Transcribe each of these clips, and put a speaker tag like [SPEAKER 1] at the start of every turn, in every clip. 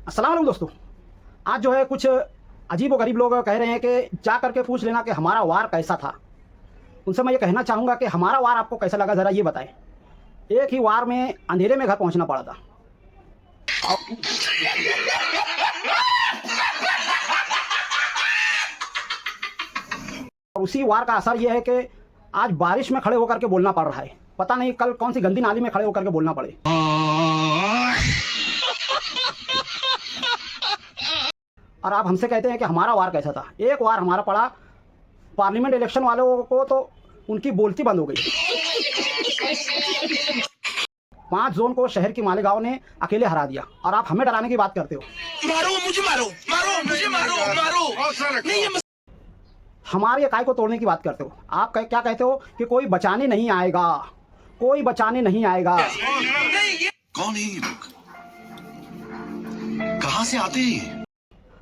[SPEAKER 1] अस्सलाम वालेकुम दोस्तों। आज जो है कुछ अजीब व गरीब लोग कह रहे हैं कि जा करके पूछ लेना कि हमारा वार कैसा था। उनसे मैं ये कहना चाहूँगा कि हमारा वार आपको कैसा लगा ज़रा ये बताएं। एक ही वार में अंधेरे में घर पहुँचना पड़ा था और उसी वार का असर ये है कि आज बारिश में खड़े होकर के बोलना पड़ रहा है। पता नहीं कल कौन सी गंदी नाली में खड़े होकर के बोलना पड़े। और आप हमसे कहते हैं कि हमारा वार कैसा था। एक वार हमारा पड़ा, पार्लियामेंट इलेक्शन वालों को तो उनकी बोलती बंद हो गई। 5 जोन को शहर की मालेगांव ने अकेले हरा दिया और आप हमें डराने की बात करते हो।
[SPEAKER 2] मारो मुझे, मारो मारो मुझे, मारो मारो नहीं,
[SPEAKER 1] हमारी इकाई को तोड़ने की बात करते हो। आप क्या कहते हो कि कोई बचाने नहीं आएगा, कोई बचाने नहीं आएगा।
[SPEAKER 2] कौन है ये लोग, कहां से आते हैं?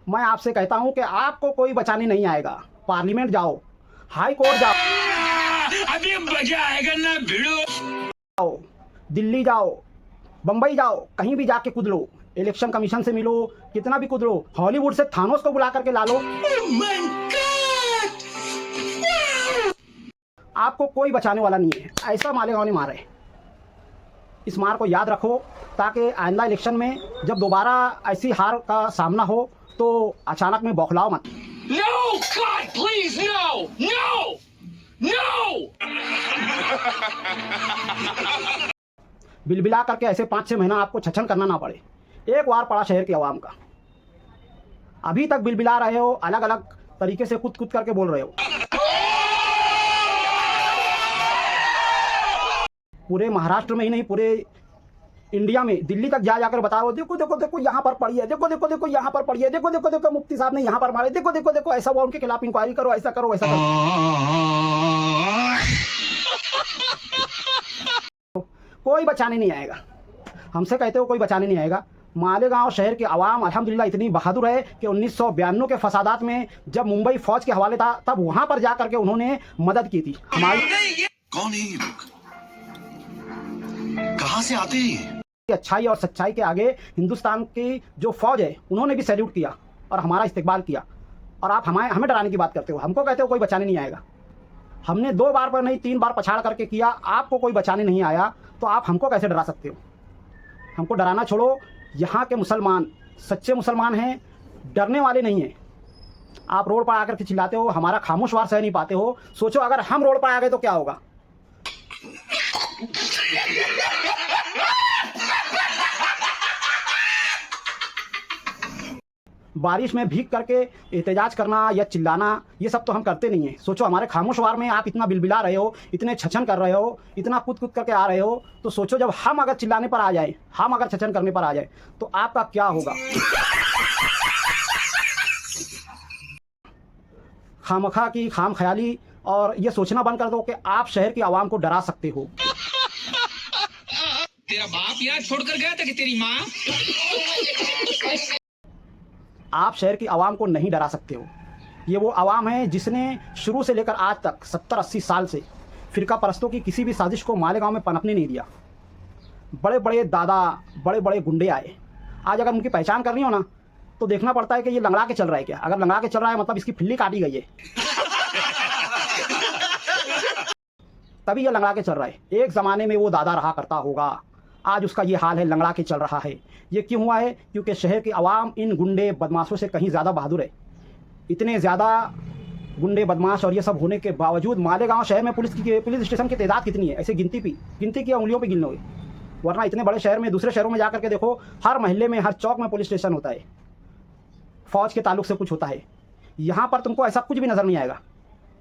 [SPEAKER 1] मैं आपसे कहता हूं कि आपको कोई बचाने नहीं आएगा। पार्लियामेंट जाओ, हाई कोर्ट जाओ,
[SPEAKER 2] अभी मजा आएगा ना भिड़ो।
[SPEAKER 1] दिल्ली जाओ, बंबई जाओ, कहीं भी जाके कूद लो। इलेक्शन कमीशन से मिलो, कितना भी कूद लो। हॉलीवुड से थानोस को बुला करके ला लो। आपको कोई बचाने वाला नहीं है। ऐसा मालेगांव ने मारा है। इस मार को याद रखो ताकि आइंदा इलेक्शन में जब दोबारा ऐसी हार का सामना हो तो अचानक में बौखलाओ मत।
[SPEAKER 2] No, God, please, no, no, no.
[SPEAKER 1] बिलबिला करके ऐसे 5-6 महीना आपको छछन करना ना पड़े। एक वार पड़ा शहर की आवाम का, अभी तक बिलबिला रहे हो, अलग अलग तरीके से कूद कूद करके बोल रहे हो। पूरे महाराष्ट्र में ही नहीं, पूरे इंडिया में, दिल्ली तक जा जाकर बता रहे हो, देखो देखो देखो यहाँ पर पड़ी है, देखो देखो देखो यहाँ पर पड़ी है, देखो देखो देखो मुफ्ती साहब ने यहाँ पर मारे, देखो देखो देखो ऐसा हुआ, उनके खिलाफ इंक्वायरी करो, ऐसा करो वैसा करो। कोई बचाने नहीं आएगा। हमसे कहते हो कोई बचाने नहीं आएगा। मालेगांव शहर की आवाम अल्हम्दुलिल्लाह इतनी बहादुर है कि 1992 के फसादात में जब मुंबई फौज के हवाले था तब वहां पर जा करके उन्होंने मदद की थी हमारी।
[SPEAKER 2] कौन है ये लोग, कहां से आते हैं?
[SPEAKER 1] अच्छाई और सच्चाई के आगे हिंदुस्तान की जो फौज है उन्होंने भी सैल्यूट किया और हमारा इस्तेकबाल किया। और आप हमें डराने की बात करते हो। हमको कहते हो कोई बचाने नहीं आएगा। हमने 2 बार पर नहीं 3 बार पछाड़ करके किया, आपको कोई बचाने नहीं आया तो आप हमको कैसे डरा सकते हो? हमको डराना छोड़ो। यहाँ के मुसलमान सच्चे मुसलमान हैं, डरने वाले नहीं हैं। आप रोड पर आकर के चिल्लाते हो, हमारा खामोश वार सह नहीं पाते हो। सोचो अगर हम रोड पर आ गए तो क्या होगा। बारिश में भीग करके एहतजाज करना या चिल्लाना ये सब तो हम करते नहीं हैं। सोचो हमारे खामोश वार में आप इतना बिलबिला रहे हो, इतने छछन कर रहे हो, इतना कूद कूद करके आ रहे हो, तो सोचो जब हम अगर चिल्लाने पर आ जाए, हम अगर छछन करने पर आ जाए तो आपका क्या होगा। खामखा की खाम ख्याली और ये सोचना बंद कर दो कि आप शहर की आवाम को डरा सकते हो।
[SPEAKER 3] तेरा बाप यार छोड़कर गया था कि तेरी माँ?
[SPEAKER 1] आप शहर की आवाम को नहीं डरा सकते हो। ये वो आवाम है जिसने शुरू से लेकर आज तक 70-80 साल से फिरका परस्तों की किसी भी साजिश को मालेगांव में पनपने नहीं दिया। बड़े बड़े दादा, बड़े बड़े गुंडे आए। आज अगर उनकी पहचान करनी हो ना तो देखना पड़ता है कि ये लंगड़ा के चल रहा है क्या। अगर लंगड़ा के चल रहा है मतलब इसकी फिल्ली काटी गई है, तभी ये लंगड़ा के चल रहा है। एक ज़माने में वो दादा रहा करता होगा, आज उसका ये हाल है, लंगड़ा के चल रहा है। ये क्यों हुआ है? क्योंकि शहर की आवाम इन गुंडे बदमाशों से कहीं ज़्यादा बहादुर है। इतने ज़्यादा गुंडे बदमाश और ये सब होने के बावजूद मालेगांव शहर में पुलिस स्टेशन की तादाद कितनी है? ऐसे गिनती की उंगलियों पे गिन लोगे। वरना इतने बड़े शहर में, दूसरे शहरों में जाकर के देखो, हर मोहल्ले में, हर चौक में पुलिस स्टेशन होता है, फौज के ताल्लुक से कुछ होता है। यहाँ पर तुमको ऐसा कुछ भी नज़र नहीं आएगा,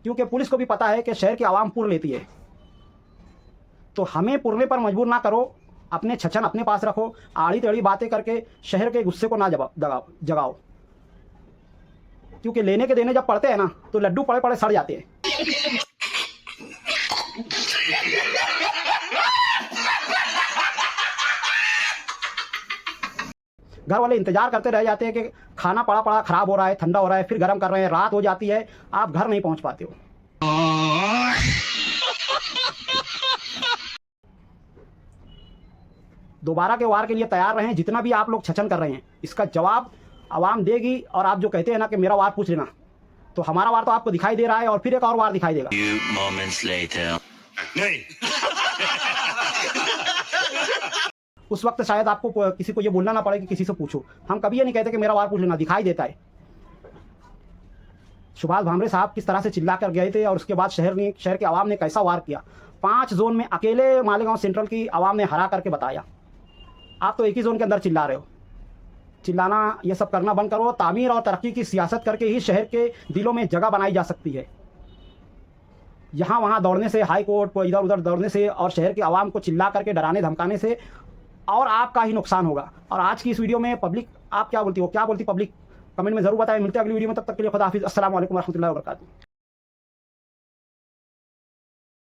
[SPEAKER 1] क्योंकि पुलिस को भी पता है कि शहर की आवाम पुर लेती है। तो हमें पुरने पर मजबूर ना करो। अपने छछन अपने पास रखो। आड़ी टेढ़ी बातें करके शहर के गुस्से को ना जगाओ, क्योंकि लेने के देने जब पड़ते हैं ना तो लड्डू पड़े पड़े सड़ जाते हैं। घर वाले इंतजार करते रह जाते हैं कि खाना पड़ा पड़ा खराब हो रहा है, ठंडा हो रहा है, फिर गर्म कर रहे हैं, रात हो जाती है, आप घर नहीं पहुंच पाते हो। दोबारा के वार के लिए तैयार रहें। जितना भी आप लोग छचन कर रहे हैं इसका जवाब आवाम देगी। और आप जो कहते हैं ना कि मेरा वार पूछ लेना, तो हमारा वार तो आपको दिखाई दे रहा है और फिर एक और वार दिखाई देगा।
[SPEAKER 2] Few moments later. नहीं।
[SPEAKER 1] उस वक्त शायद आपको किसी को ये बोलना ना पड़े कि किसी से पूछो। हम कभी ये नहीं कहते कि मेरा वार पूछ लेना, दिखाई देता है। सुभाष भामरे साहब किस तरह से चिल्ला कर गए थे और उसके बाद शहर के आवाम ने कैसा वार किया। 5 जोन में अकेले मालेगांव सेंट्रल की आवाम ने हरा करके बताया। आप तो एक ही जोन के अंदर चिल्ला रहे हो। चिल्लाना ये सब करना बंद करो। तामीर और तरक्की की सियासत करके ही शहर के दिलों में जगह बनाई जा सकती है। यहाँ वहाँ दौड़ने से, हाई कोर्ट इधर उधर दौड़ने से और शहर के आवाम को चिल्ला करके डराने धमकाने से और आपका ही नुकसान होगा। और आज की इस वीडियो में पब्लिक आप क्या बोलती हो, क्या बोलती पब्लिक, कमेंट में ज़रूर बताएं। मिलते हैं अगली वीडियो में, तब तक के लिए खुदा हाफिज़। अस्सलाम वालेकुम रहमतुल्लाहि व बरकातुहू।